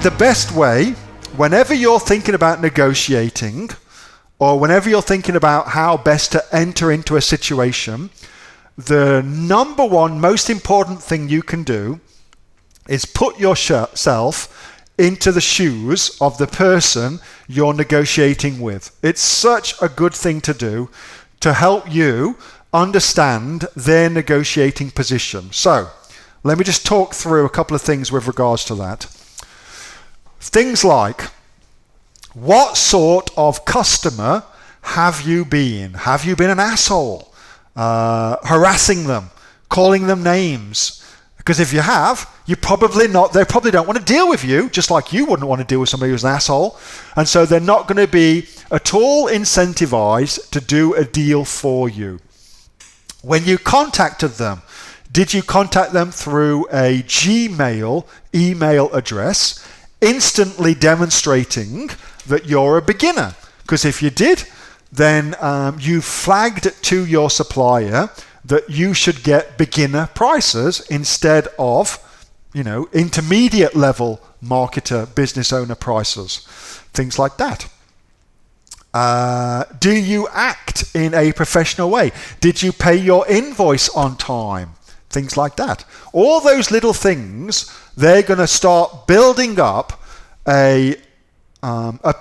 the best way, whenever you're thinking about negotiating, or whenever you're thinking about how best to enter into a situation, the number one most important thing you can do is put yourself into the shoes of the person you're negotiating with. It's such a good thing to do to help you understand their negotiating position. So let me just talk through a couple of things with regards to that. Things like, what sort of customer have you been? Have you been an asshole? Harassing them, calling them names? Because if you have, you're probably not, they probably don't want to deal with you, just like you wouldn't want to deal with somebody who's an asshole. And so they're not going to be at all incentivized to do a deal for you. When you contacted them, did you contact them through a Gmail email address, instantly demonstrating that you're a beginner? Because if you did, then you flagged to your supplier that you should get beginner prices instead of, intermediate level marketer, business owner prices, things like that. Do you act in a professional way? Did you pay your invoice on time? Things like that. All those little things, they're going to start building up a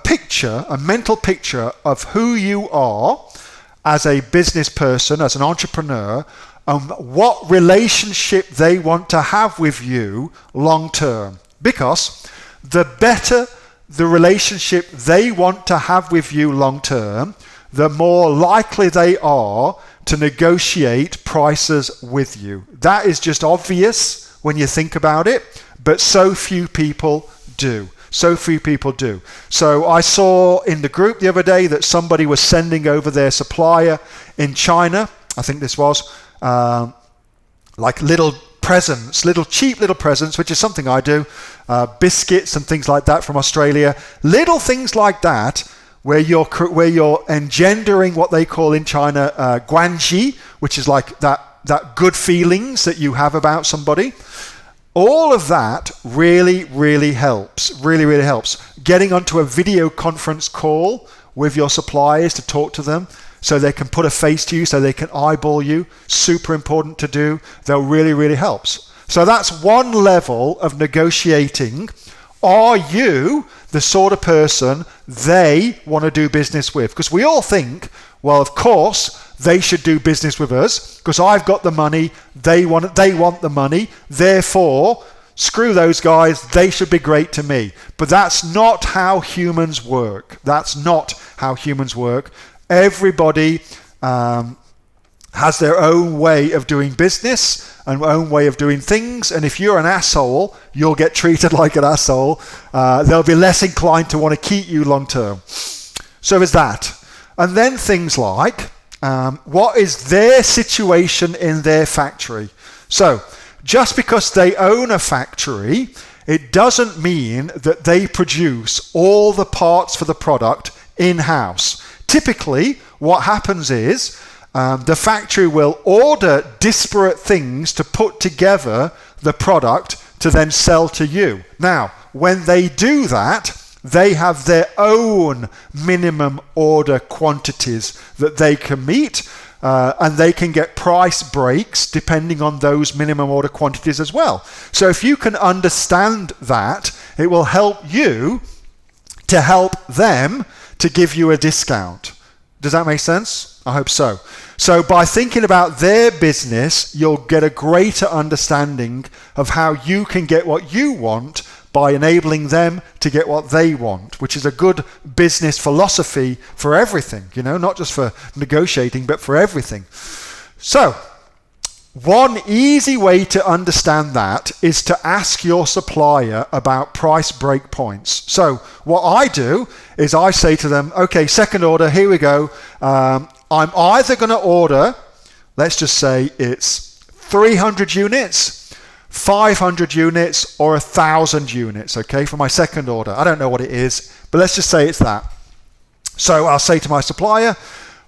picture, a mental picture of who you are as a business person, as an entrepreneur, and what relationship they want to have with you long term. Because the better the relationship they want to have with you long term, the more likely they are to negotiate prices with you. That is just obvious when you think about it, but so few people do. So few people do. So I saw in the group the other day that somebody was sending over their supplier in China, I think this was, like little presents, cheap little presents, which is something I do, biscuits and things like that from Australia. Little things like that where you're engendering what they call in China guanxi, which is like that good feelings that you have about somebody. All of that really, really helps. Really, really helps. Getting onto a video conference call with your suppliers to talk to them so they can put a face to you, so they can eyeball you. Super important to do. That really, really helps. So that's one level of negotiating. Are you the sort of person they want to do business with? Because we all think, well, of course, they should do business with us because I've got the money, they want the money, therefore, screw those guys, they should be great to me. But that's not how humans work. That's not how humans work. Everybody has their own way of doing business and own way of doing things, and if you're an asshole, you'll get treated like an asshole. They'll be less inclined to want to keep you long term. So there's that. And then things like, what is their situation in their factory? So just because they own a factory, it doesn't mean that they produce all the parts for the product in-house. Typically, what happens is the factory will order disparate things to put together the product to then sell to you. Now, when they do that, they have their own minimum order quantities that they can meet, and they can get price breaks depending on those minimum order quantities as well. So if you can understand that, it will help you to help them to give you a discount. Does that make sense? I hope so. So by thinking about their business, you'll get a greater understanding of how you can get what you want by enabling them to get what they want, which is a good business philosophy for everything, not just for negotiating, but for everything. So, one easy way to understand that is to ask your supplier about price break points. So, what I do is I say to them, okay, second order, here we go. I'm either going to order, let's just say it's 300 units, 500 units or 1,000 units, okay, for my second order. I don't know what it is, but let's just say it's that. So I'll say to my supplier,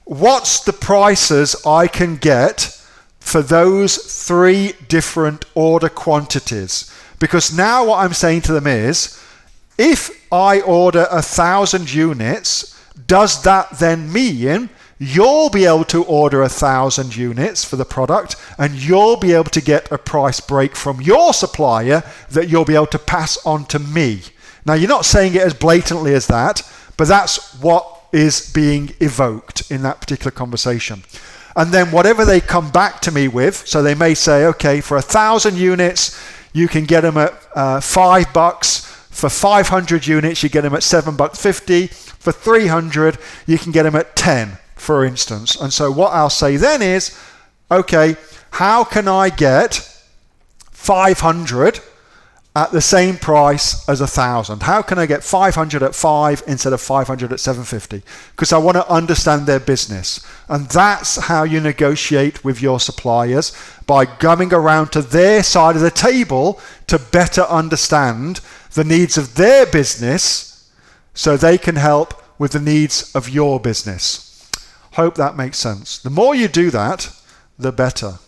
what's the prices I can get for those 3 different order quantities? Because now what I'm saying to them is, If I order 1,000 units, does that then mean you'll be able to order 1,000 units for the product and you'll be able to get a price break from your supplier that you'll be able to pass on to me? Now, you're not saying it as blatantly as that, but that's what is being evoked in that particular conversation. And then whatever they come back to me with, so they may say, okay, for 1,000 units, you can get them at $5. For 500 units, you get them at $7.50. For 300, you can get them at 10, for instance. And so what I'll say then is, okay, how can I get 500 at the same price as 1,000? How can I get 500 at 5 instead of 500 at 750? Because I want to understand their business. And that's how you negotiate with your suppliers, by coming around to their side of the table to better understand the needs of their business so they can help with the needs of your business. Hope that makes sense. The more you do that, the better.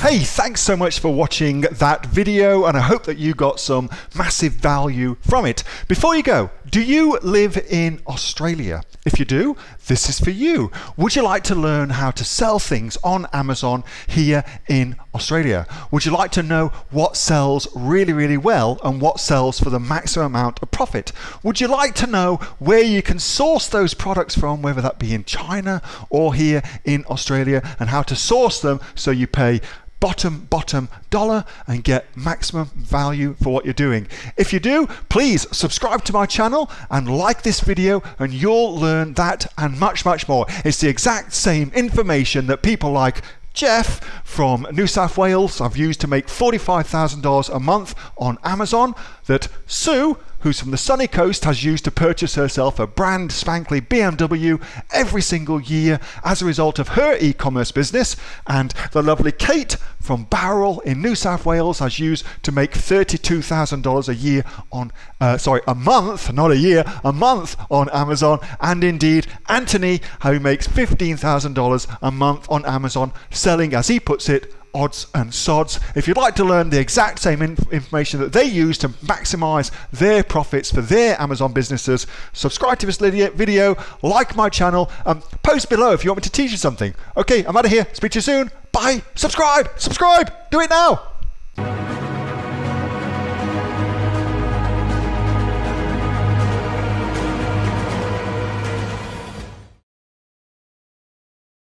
Hey, thanks so much for watching that video, and I hope that you got some massive value from it. Before you go, do you live in Australia? If you do, this is for you. Would you like to learn how to sell things on Amazon here in Australia? Would you like to know what sells really, really well and what sells for the maximum amount of profit? Would you like to know where you can source those products from, whether that be in China or here in Australia, and how to source them so you pay bottom dollar and get maximum value for what you're doing? If you do, please subscribe to my channel and like this video, and you'll learn that and much more. It's the exact same information that people like Jeff from New South Wales have used to make $45,000 a month on Amazon, that Sue, who's from the sunny coast, has used to purchase herself a brand spankly BMW every single year as a result of her e-commerce business, and the lovely Kate from Bowral in New South Wales has used to make $32,000 a year on, a month, not a year, a month on Amazon, and indeed Anthony, who makes $15,000 a month on Amazon, selling, as he puts it, odds and sods. If you'd like to learn the exact same information that they use to maximize their profits for their Amazon businesses, subscribe to this video, like my channel, post below if you want me to teach you something. Okay, I'm out of here. Speak to you soon. Bye. Subscribe. Do it now.